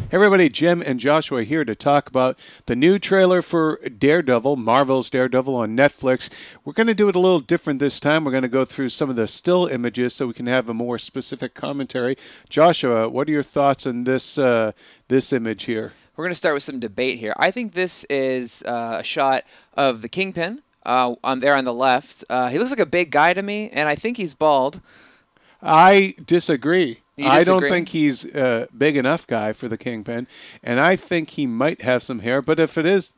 Hey everybody, Jim and Joshua here to talk about the new trailer for Daredevil, Marvel's Daredevil on Netflix. We're going to do it a little different this time. We're going to go through some of the still images so we can have a more specific commentary. Joshua, what are your thoughts on this image here? We're going to start with some debate here. I think this is a shot of the Kingpin there on the left. He looks like a big guy to me, and I think he's bald. I disagree. I don't think he's a big enough guy for the Kingpin, and I think he might have some hair. But if it is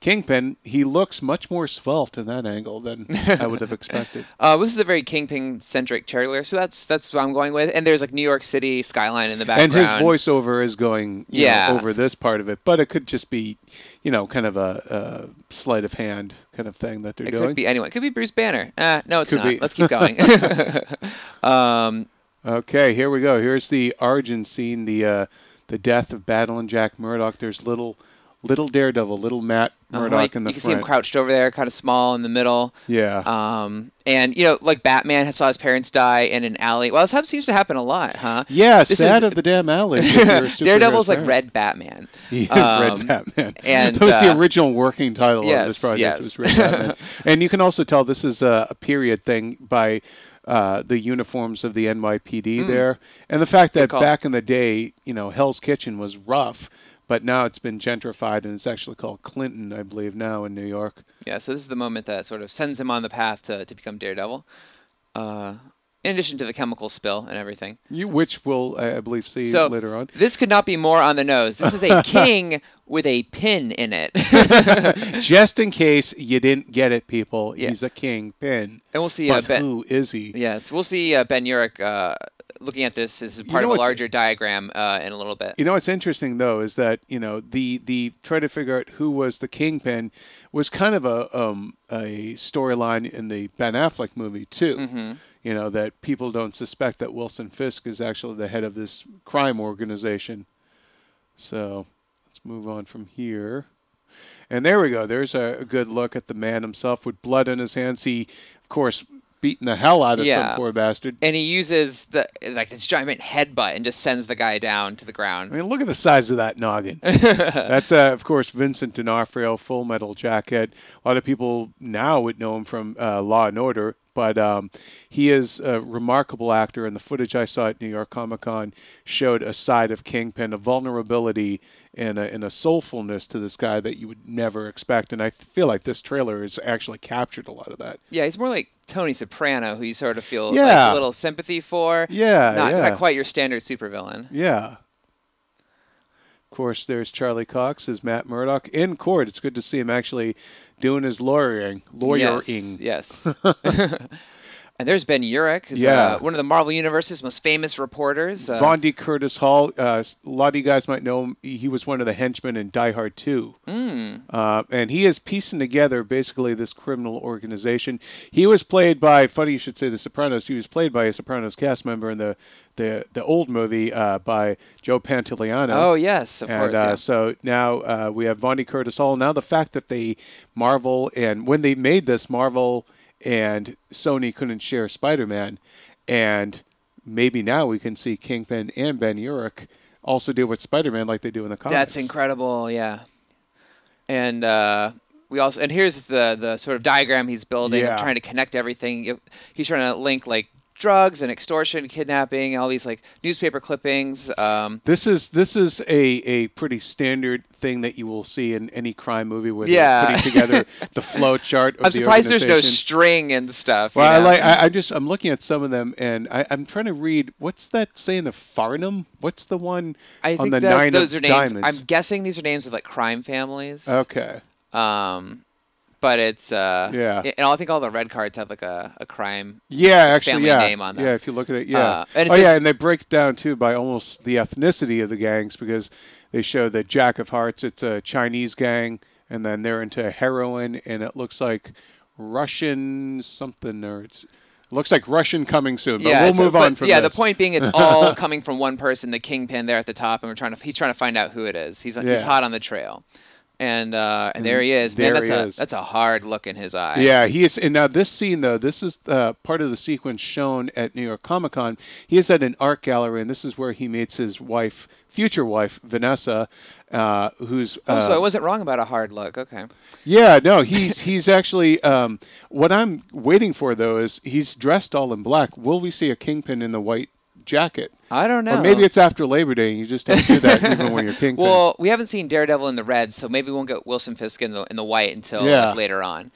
Kingpin, he looks much more svelte in that angle than I would have expected. This is a very Kingpin-centric trailer, so that's what I'm going with. And there's like New York City skyline in the background. And his voiceover is going over this part of it, but it could just be, kind of a sleight of hand kind of thing that they're doing. It could be anyone. It could be Bruce Banner. No, it's not. Let's keep going. Okay, here we go. Here's the origin scene, the death of Battle and Jack Murdock. There's little Daredevil, little Matt Murdock in the front. You can see him crouched over there, kind of small in the middle. Yeah. And, like Batman saw his parents die in an alley. Well, this seems to happen a lot, huh? Yeah, sad of the damn alley. Daredevil's like Red Batman. Yeah, Red Batman. And that was the original working title of this project. Yes. Was Red Batman. And you can also tell this is a period thing by the uniforms of the NYPD there. And the fact that back in the day, Hell's Kitchen was rough. But now it's been gentrified, and it's actually called Clinton, I believe, now in New York. Yeah, so this is the moment that sort of sends him on the path to become Daredevil, in addition to the chemical spill and everything. Which we'll, I believe, see later on. This could not be more on the nose. This is a king with a pin in it. Just in case you didn't get it, people, he's a king pin. And we'll see but who is he? Yes, we'll see Ben Urich looking at this as part of a larger diagram in a little bit. What's interesting though is that the try to figure out who was the Kingpin was kind of a storyline in the Ben Affleck movie too. Mm-hmm. That people don't suspect that Wilson Fisk is actually the head of this crime organization. So let's move on from here. And there we go. There's a good look at the man himself with blood on his hands. He, of course, beating the hell out of some poor bastard. And he uses this giant headbutt and just sends the guy down to the ground. I mean, look at the size of that noggin. That's, of course, Vincent D'Onofrio, Full Metal Jacket. A lot of people now would know him from Law and Order. But he is a remarkable actor, and the footage I saw at New York Comic Con showed a side of Kingpin, a vulnerability and a soulfulness to this guy that you would never expect. And I feel like this trailer has actually captured a lot of that. Yeah, he's more like Tony Soprano, who you sort of feel like a little sympathy for. Not quite your standard supervillain. Yeah. Of course, there's Charlie Cox as Matt Murdock in court. It's good to see him actually doing his lawyering. Yes. And there's Ben Urich, who's one of the Marvel Universe's most famous reporters. Von D. Curtis Hall. A lot of you guys might know him. He was one of the henchmen in Die Hard 2. And he is piecing together basically this criminal organization. He was played by, funny you should say The Sopranos, he was played by a Sopranos cast member in the old movie by Joe Pantoliano. Oh, yes, of course. And so now we have Von D. Curtis Hall. Now the fact that when they made this, Marvel and Sony couldn't share Spider-Man, and maybe now we can see Kingpin and Ben Urich also deal with Spider-Man like they do in the comics. That's incredible, yeah. And here's the sort of diagram he's building, trying to connect everything. He's trying to link drugs and extortion, kidnapping, all these newspaper clippings. This is a pretty standard thing that you will see in any crime movie where they're putting together the flow chart of I'm surprised there's no string and stuff. Well, I'm looking at some of them and I'm trying to read, what's that saying, the Farnham? What's the one on the Nine of Diamonds? I'm guessing these are names of crime families. Okay. But it's and I think all the red cards have a crime family name on them. Yeah, if you look at it, and they break it down too by almost the ethnicity of the gangs, because they show that Jack of Hearts, it's a Chinese gang, and then they're into heroin, and it looks like Russian something, or it looks like Russian coming soon. But we'll move on from this. The point being, it's all coming from one person, the Kingpin there at the top, and he's trying to find out who it is. He's hot on the trail. And there he is. Man, that's a hard look in his eye. Yeah, he is. And now this scene, though, this is part of the sequence shown at New York Comic Con. He is at an art gallery, and this is where he meets his wife, future wife, Vanessa, who's... so I wasn't wrong about a hard look. Okay. Yeah, no, he's actually... what I'm waiting for, though, is he's dressed all in black. Will we see a Kingpin in the white jacket? I don't know. Or maybe it's after Labor Day and you just don't do that even when you're Kingpin. Well, we haven't seen Daredevil in the red, so maybe we won't get Wilson Fisk in the white until later on.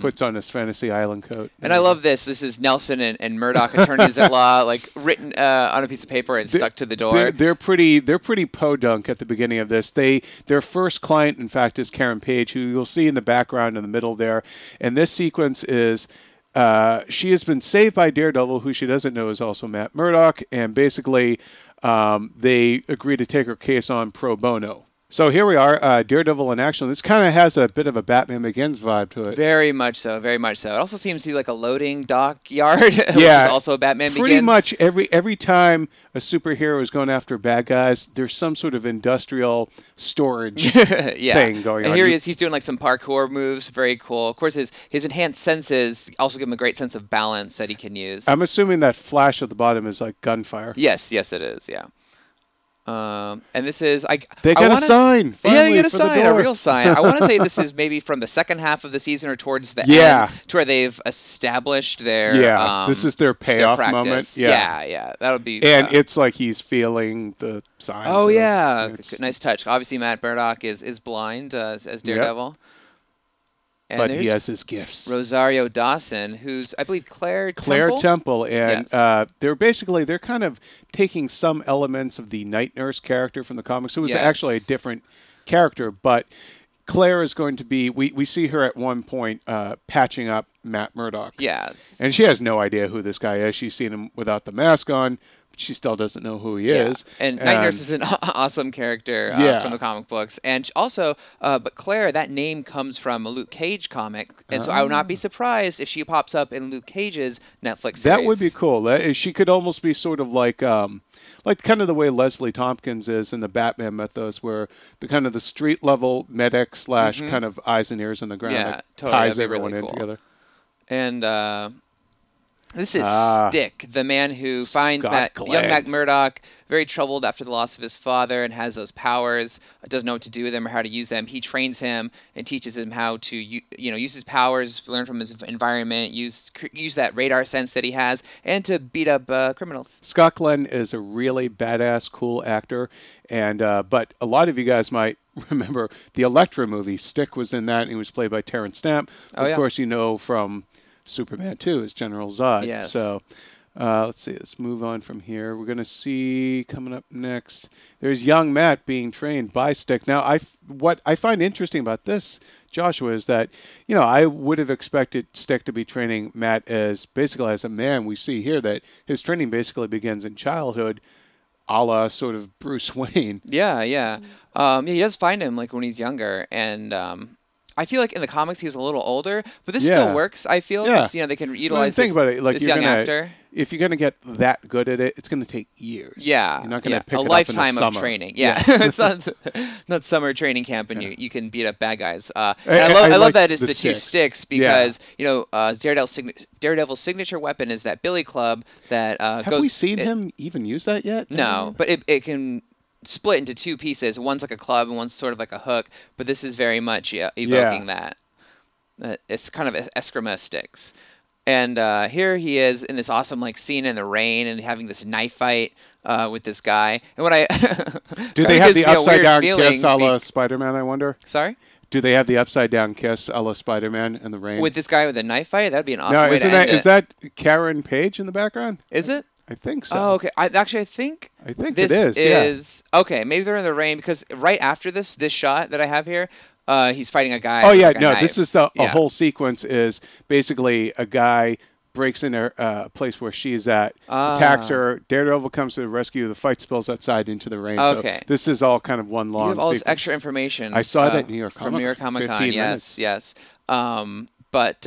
Puts on his Fantasy Island coat. And I love this. This is Nelson and Murdoch, attorneys at law, like written on a piece of paper and stuck to the door. They're pretty podunk at the beginning of this. Their first client, in fact, is Karen Page, who you'll see in the background in the middle there. And this sequence is... she has been saved by Daredevil, who she doesn't know is also Matt Murdock, and basically they agree to take her case on pro bono. So here we are, Daredevil in action. This kind of has a bit of a Batman Begins vibe to it. Very much so, very much so. It also seems to be like a loading dock yard, which is also a Batman Begins. Pretty much every time a superhero is going after bad guys, there's some sort of industrial storage thing going on. And here he is, he's doing like some parkour moves, very cool. Of course, his enhanced senses also give him a great sense of balance that he can use. I'm assuming that flash at the bottom is like gunfire. Yes, it is, yeah. And this is they got a sign. Yeah, they get a sign, a real sign. I want to say this is maybe from the second half of the season or towards the end, to where they've established their this is their payoff moment. Yeah, that'll be. And it's like he's feeling the signs. Oh yeah, nice touch. Obviously, Matt Murdock is blind as Daredevil. Yep. But he has his gifts. Rosario Dawson, who's, I believe, Claire Temple. And they're kind of taking some elements of the Night Nurse character from the comics, who was actually a different character. But Claire is going to be, we see her at one point patching up Matt Murdock. Yes. And she has no idea who this guy is. She's seen him without the mask on. She still doesn't know who he is. And Night Nurse is an awesome character from the comic books. And also, but Claire, that name comes from a Luke Cage comic. And so I would not be surprised if she pops up in Luke Cage's Netflix series. That would be cool. She could almost be sort of like kind of the way Leslie Tompkins is in the Batman mythos, where the kind of the street level medic / kind of eyes and ears on the ground that ties everyone in together. And... this is Stick, the man who finds young Matt Murdock very troubled after the loss of his father and has those powers, doesn't know what to do with them or how to use them. He trains him and teaches him how to use his powers, learn from his environment, use that radar sense that he has, and to beat up criminals. Scott Glenn is a really badass, cool actor, and but a lot of you guys might remember the Elektra movie. Stick was in that, and he was played by Terrence Stamp. Of course, you know from Superman 2 is General Zod. Yes. So let's see. Let's move on from here. We're going to see coming up next. There's young Matt being trained by Stick. Now, what I find interesting about this, Joshua, is that I would have expected Stick to be training Matt as a man. We see here that his training basically begins in childhood, a la sort of Bruce Wayne. Yeah. He does find him like when he's younger, and I feel like in the comics he was a little older, but this still works. I feel they can utilize this young actor. If you're gonna get that good at it, it's gonna take years. Yeah, you're not gonna pick a it lifetime up in the of summer. training. Yeah, it's not summer training camp, and you can beat up bad guys. I love that it's the two sticks because Daredevil's signature weapon is that billy club that Have we seen him even use that yet? No, but it can split into two pieces. One's like a club and one's sort of like a hook, but this is very much evoking that. It's kind of Eskrima sticks. And here he is in this awesome scene in the rain and having this knife fight with this guy. And what do they have the upside down kiss a la Spider-Man, I wonder? Sorry? Do they have the upside down kiss a la Spider-Man in the rain? With this guy with a knife fight? That'd be an awesome way to end it. Is that Karen Page in the background? Is it? I think so. Oh, okay. I think this is okay. Maybe they're in the rain because right after this shot that I have here, he's fighting a guy. Oh yeah, no. This is a whole sequence is basically a guy breaks into a place where she's at, attacks her. Daredevil comes to the rescue. The fight spills outside into the rain. Okay. So this is all kind of one long. You have all sequence. this extra information. I saw that New York Comic from New York Comic Con. 15 minutes. Yes. But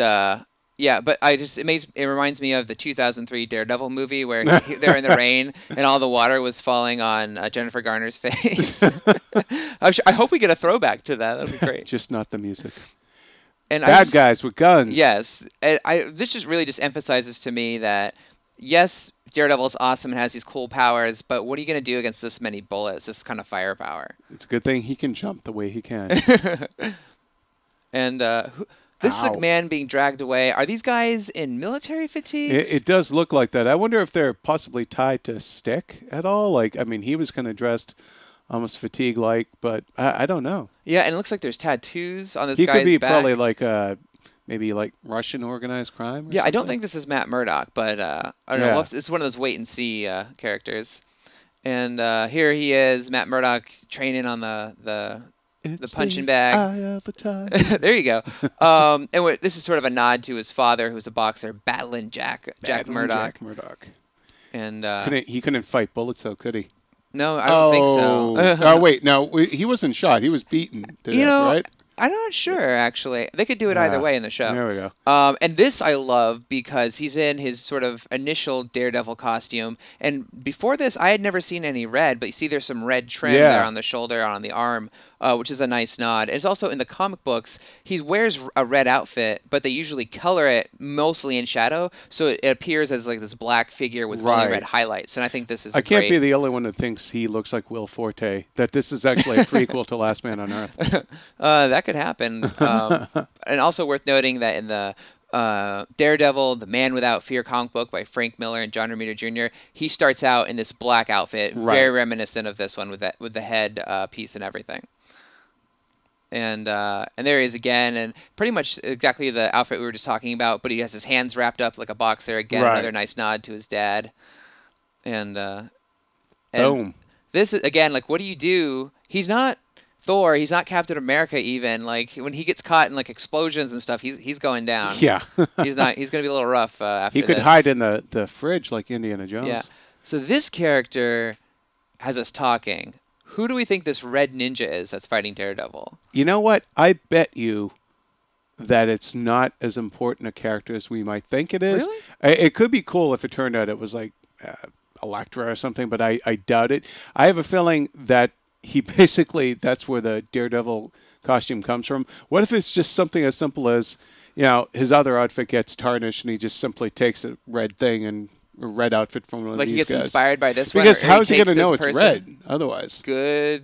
Yeah, but it reminds me of the 2003 Daredevil movie where they're in the rain and all the water was falling on Jennifer Garner's face. I hope we get a throwback to that. That'd be great. Just not the music. And Bad guys with guns. Yes, this just really just emphasizes to me that yes, Daredevil's awesome and has these cool powers, but what are you going to do against this many bullets, this kind of firepower? It's a good thing he can jump the way he can. And this is a man being dragged away. Are these guys in military fatigues? It does look like that. I wonder if they're possibly tied to stick at all. Like, I mean, he was kind of dressed almost fatigue-like, but I don't know. Yeah, and it looks like there's tattoos on this guy's back. He could be probably like maybe like Russian organized crime. Yeah, something? I don't think this is Matt Murdock, but I don't know. It's one of those wait-and-see characters. And here he is, Matt Murdock, training on the punching bag. Eye of the time. There you go. And this is sort of a nod to his father, who's a boxer, Battling Jack Murdock. Jack Murdock. And he couldn't fight bullets, so could he? No, I don't think so. Oh, wait. No, he wasn't shot. He was beaten to death, right? I'm not sure, actually. They could do it either way in the show. There we go. And this I love because he's in his sort of initial Daredevil costume. And before this, I had never seen any red, but you see there's some red trim there on the shoulder, on the arm, which is a nice nod. And it's also in the comic books, he wears a red outfit, but they usually color it mostly in shadow, so it appears as like this black figure with only red highlights. And I think this is I can't be the only one that thinks he looks like Will Forte, that this is actually a prequel to Last Man on Earth. That could happen. And also worth noting that in the Daredevil, The Man Without Fear comic book by Frank Miller and John Romita Jr., he starts out in this black outfit, very reminiscent of this one with the head piece and everything. And there he is again, and pretty much exactly the outfit we were just talking about, but he has his hands wrapped up like a boxer. Again, another nice nod to his dad. And boom. This is, again, like, what do you do? He's not Thor. He's not Captain America even. Like, when he gets caught in, like, explosions and stuff, he's going down. Yeah. He's going to be a little rough after this. He could hide in the fridge like Indiana Jones. Yeah. So this character has us talking. Who do we think this red ninja is that's fighting Daredevil? You know what? I bet you that it's not as important a character as we might think it is. Really? It could be cool if it turned out it was like Elektra or something, but I doubt it. I have a feeling that he basically, that's where the Daredevil costume comes from. What if it's just something as simple as, his other outfit gets tarnished and he just simply takes a red thing and a red outfit from one of these guys. Like he gets inspired by this one? Because how is he going to know it's red otherwise? Good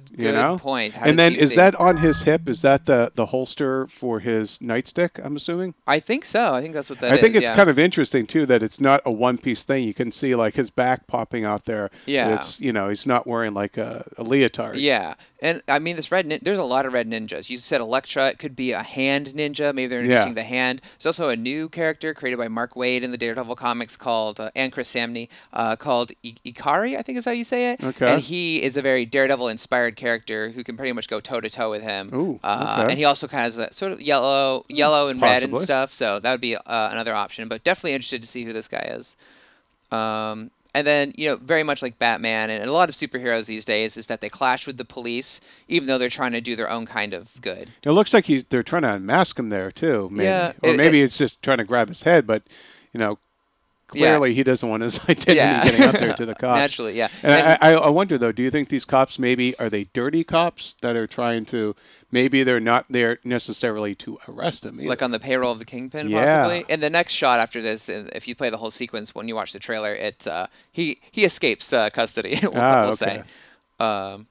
point. And then is that on his hip? Is that the holster for his nightstick, I'm assuming? I think so. I think that's what that is. I think it's kind of interesting, too, that it's not a one-piece thing. You can see, like, his back popping out there. Yeah. It's, he's not wearing, like, a leotard. Yeah. And, I mean, there's a lot of red ninjas. You said Elektra. It could be a hand ninja. Maybe they're introducing the hand. There's also a new character created by Mark Waid in the Daredevil comics called, and Chris Samney, called Ikari, I think is how you say it. Okay. And he is a very Daredevil-inspired character who can pretty much go toe-to-toe with him. Ooh, okay. And he also kind of has that sort of yellow and red and stuff. So that would be another option. But definitely interested to see who this guy is. And then, very much like Batman and a lot of superheroes these days is that they clash with the police, even though they're trying to do their own kind of good. It looks like they're trying to unmask him there, too. Maybe. Yeah. Or maybe it's just trying to grab his head, but, clearly he doesn't want his identity getting out there to the cops. Naturally, yeah. And I wonder, though, do you think these cops are they dirty cops that are trying to, maybe they're not there necessarily to arrest him either. Like on the payroll of the Kingpin, possibly? And the next shot after this, if you play the whole sequence when you watch the trailer, he escapes custody, we'll say. And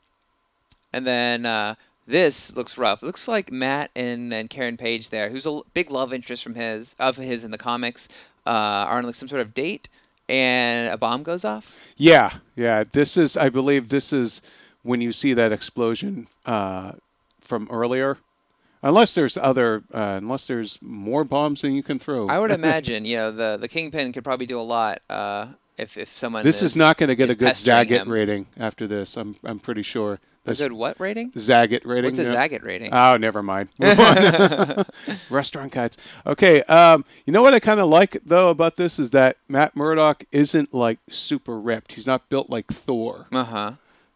then this looks rough. It looks like Matt and Karen Page there, who's a big love interest of his in the comics, are on like some sort of date, and a bomb goes off. Yeah. I believe this is when you see that explosion from earlier. Unless there's more bombs than you can throw. I would imagine, the Kingpin could probably do a lot if someone. This is not going to get a good Zagat rating after this. I'm pretty sure. A good what rating? Zagat rating. What's a Zagat rating? Oh, never mind. Restaurant guides. Okay. You know what I kind of like though about this is that Matt Murdock isn't like super ripped. He's not built like Thor.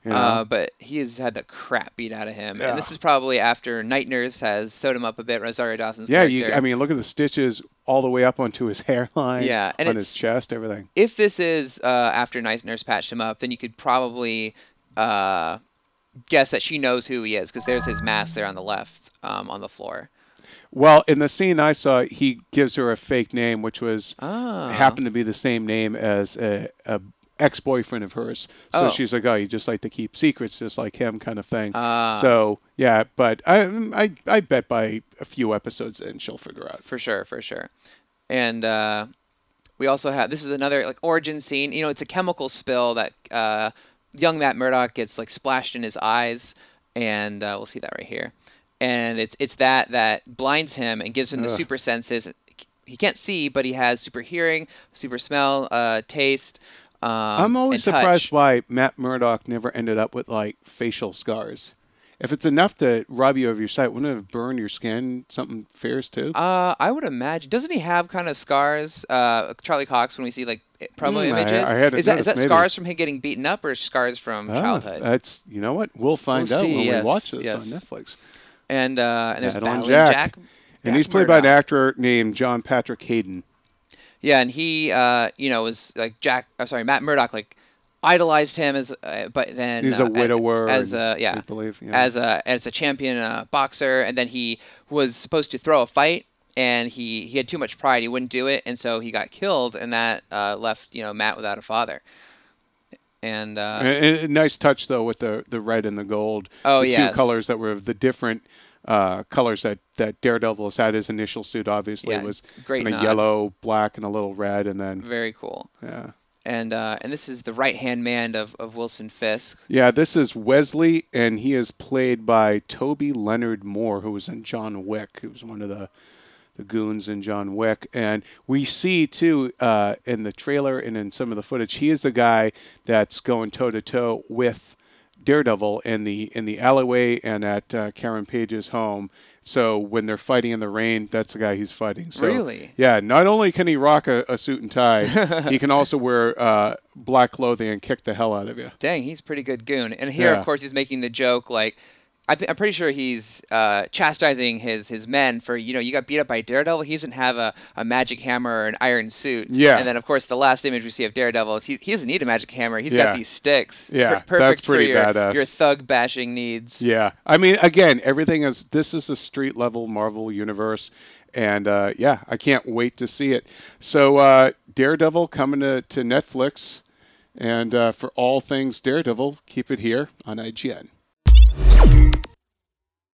You know? But he has had the crap beat out of him. Yeah. And this is probably after Night Nurse has sewed him up a bit, Rosario Dawson's Yeah, character. I mean, look at the stitches all the way up onto his hairline, yeah, and on his chest, everything. If this is after Night Nurse patched him up, then you could probably guess that she knows who he is, because there's his mask there on the left on the floor. Well, in the scene I saw, he gives her a fake name, which was happened to be the same name as a ex-boyfriend of hers. So she's like, oh, you just like to keep secrets, just like him, kind of thing. So yeah, but I bet by a few episodes in she'll figure out. For sure. And we also have, this is another like origin scene. You know, it's a chemical spill that young Matt Murdock gets like splashed in his eyes, and we'll see that right here. And it's that blinds him and gives him the super senses. He can't see, but he has super hearing, super smell, taste. I'm always surprised why Matt Murdock never ended up with like facial scars. If it's enough to rob you of your sight, wouldn't it have burned your skin something fierce too? I would imagine. Doesn't he have kind of scars? Charlie Cox, when we see like promo images, is that scars from him getting beaten up or scars from childhood? That's, you know what, we'll find out when we watch this on Netflix. And there's Battling Jack. And he's played by an actor named John Patrick Hayden. Yeah, and he, was like Matt Murdock, like idolized him but then he's a widower, as a champion boxer, and then he was supposed to throw a fight, and he had too much pride, he wouldn't do it, and so he got killed, and that left Matt without a father. And a nice touch though with the red and the gold. Oh, the two colors that were the different colors that Daredevil has had. His initial suit obviously was great kind of yellow, black, and a little red, and then very cool. Yeah. And this is the right-hand man of Wilson Fisk. Yeah, this is Wesley, and he is played by Toby Leonard Moore, who was in John Wick. He was one of the goons in John Wick. And we see, too, in the trailer and in some of the footage, he is the guy that's going toe-to-toe with Daredevil in the alleyway and at Karen Page's home. So when they're fighting in the rain, that's the guy he's fighting. So, really? Yeah, not only can he rock a suit and tie, he can also wear black clothing and kick the hell out of you. Dang, he's a pretty good goon. And here, of course, he's making the joke like, I'm pretty sure he's chastising his men for, you got beat up by Daredevil. He doesn't have a magic hammer or an iron suit. Yeah. And then, of course, the last image we see of Daredevil is he doesn't need a magic hammer. He's got these sticks. Yeah, perfect that's pretty for badass. Your thug bashing needs. Yeah. I mean, again, this is a street level Marvel universe. And, I can't wait to see it. So Daredevil coming to Netflix. And for all things Daredevil, keep it here on IGN.